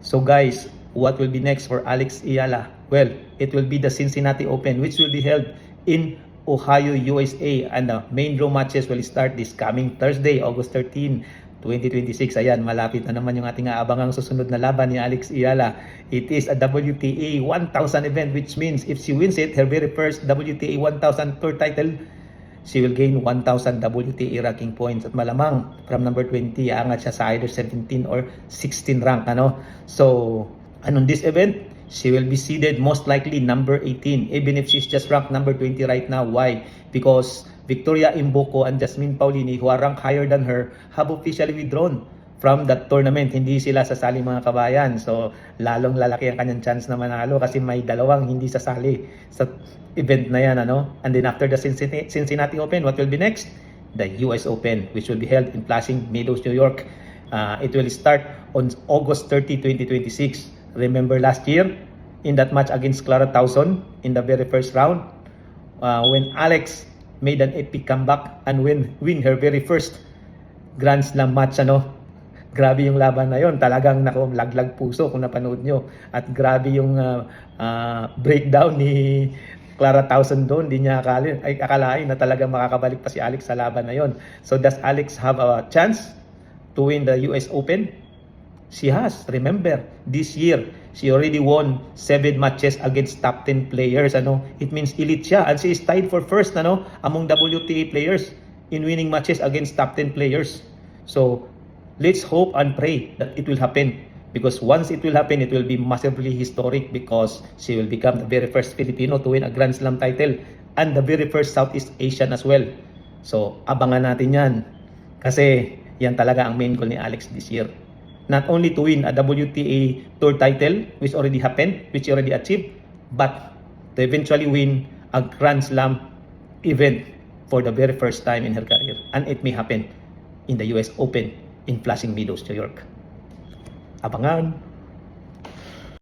So guys, what will be next for Alex Ayala? Well, it will be the Cincinnati Open, which will be held in Ohio, USA, and the main draw matches will start this coming Thursday, August 13, 2026. Ayan, malapit na naman yung ating aabangang susunod na laban ni Alex Ayala. It is a WTA 1000 event, which means if she wins it, her very first WTA 1000 tour title, she will gain 1,000 WTA ranking points at malamang from number 20 aangat siya sa either 17 or 16 rank, ano. So, on this event, she will be seeded most likely number 18 even if she's just ranked number 20 right now. Why? Because Victoria Imboko and Jasmine Paulini, who are ranked higher than her, have officially withdrawn from that tournament. Hindi sila sasali, mga kabayan. So, lalong lalaki ang kanyang chance na manalo kasi may dalawang hindi sasali sa event na yan, ano? And then after the Cincinnati Open, what will be next? The US Open, which will be held in Flushing Meadows, New York. It will start on August 30, 2026. Remember last year, in that match against Clara Towson, in the very first round, when Alex made an epic comeback and win her very first Grand Slam match, ano? Grabe yung laban na yon, talagang laglag puso kung napanood nyo. At grabe yung breakdown ni Clara Towson doon. Hindi niya akalain na talagang makakabalik pa si Alex sa laban na yon. So does Alex have a chance to win the US Open? She has. Remember, this year, she already won 7 matches against top 10 players. Ano? It means elite siya. And she is tied for first, ano, among WTA players in winning matches against top 10 players. So, let's hope and pray that it will happen. Because once it will happen, it will be massively historic because she will become the very first Filipino to win a Grand Slam title and the very first Southeast Asian as well. So, abangan natin yan. Kasi yan talaga ang main goal ni Alex this year. Not only to win a WTA Tour title, which already happened, which she already achieved, but to eventually win a Grand Slam event for the very first time in her career. And it may happen in the US Open in Flushing Meadows, New York. Abangan!